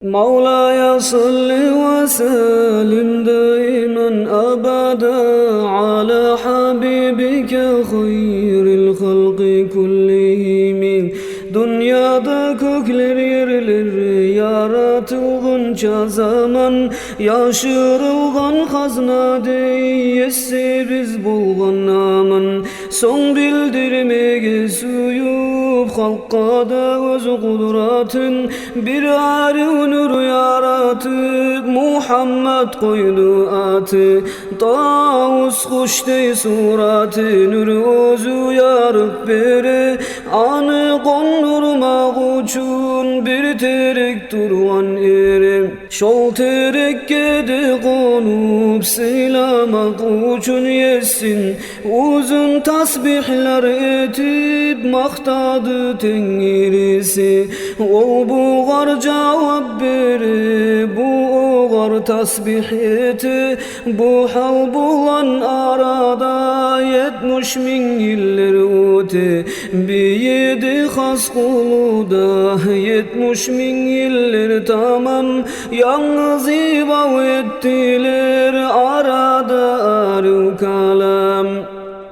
مولاي صل وسلم دائما أبدا على حبيبك خير الخلق كلهم. Dünyada kökler yerler yaratılgınca zaman, yaşırılgan hazna deyesi biz bulgan aman. Son bildirmege suyup halkka da öz kudratın bir ari onur yaratıp Muhammed koydu atı. Tavus kuş dey suratı nur özü yarıp beri anı kondurmak üçün bir terek durgan erim. Şol terekke de konup silamak üçün yesin uzun tasbihler etip maktadı Tengirisi. Ol buğar cevap beri buğar tasbih eti bu hal bulan arada 70 bin yıllar öte bir yedi has kuluda 70 bin yıllar tamam yalnız ibav ettiler arada arı kalam.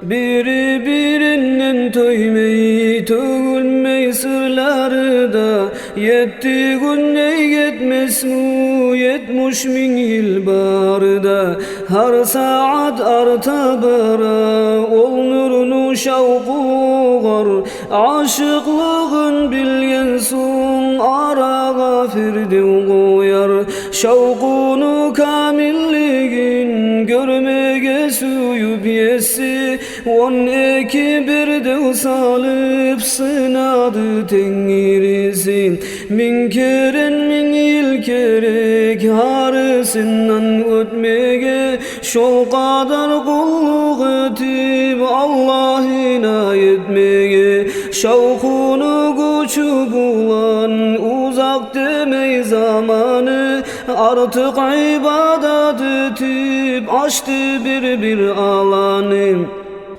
Biri birinden töymey tөгülmey sırları da 7 gün ney yetmez mu 70 bin yıl barda har saat arta bara ol nurunu şavku gar aşıklığın bilgen son ara gafirdi koyar şavkunu kamilligin görmege suyup yesi 12 birde salıp sınadı Tengirisi. Min keren min yıl kerek harısından ötmege şol kadar kulluk etip Allah'ına yetmege şavkunu güçü bulan uzak demey zamanı artık ibadet etip açtı bir alanı.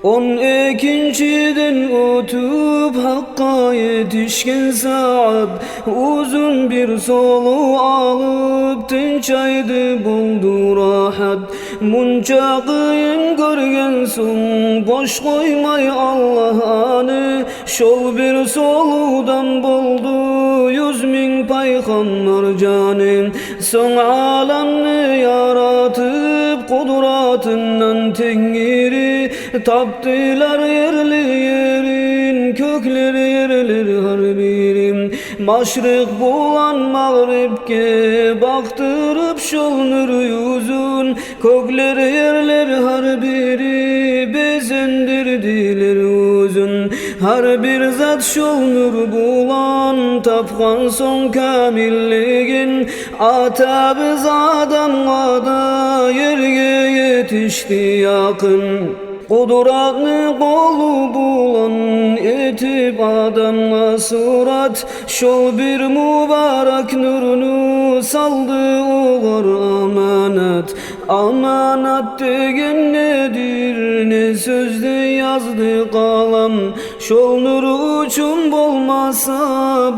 12'den ötüp hakka yetişken saat uzun bir solu alıp tinçaydı buldu rahat. Munca kıyın görgen son boş koymay Allah'ını şol bir soludan buldu 100 bin peygamber canım. Son alemni yaratıp kudratından Tengiri taptılar yerli yerin kökleri yerler har birim. Maşrik bulan mağribke baktırıp şol nur yüzün kökleri yerler har biri bezendirdiler uzun. Har bir zat şol nur bulan tapgan son kamilligin ata biz adamla da yerge yetişti yakın. Kudratını kolu bulan etip adamla surat şol bir mübarek nurunu saldı uğur amanat. Amanat degen nedir ne sözde yazdı kalam şol nuru üçün bolmasa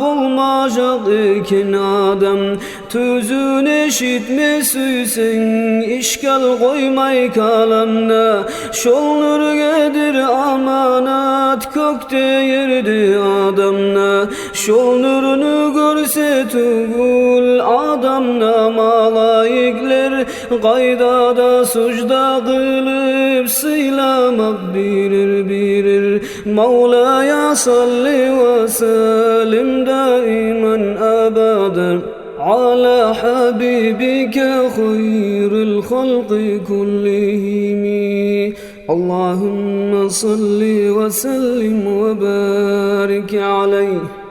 bolmajak eken adam. Tüzün eşitme süysen işgal koymay kalamna şol nur gedir amanat kökte yerde adamna şol nurunu görse tugul adamna malayikler gaydada sucda kılıp sıylamak birir Mevla'ya salli ve sellim daiman abadan على حبيبك خير الخلق كلهم. اللهم صل وسلم وبارك عليه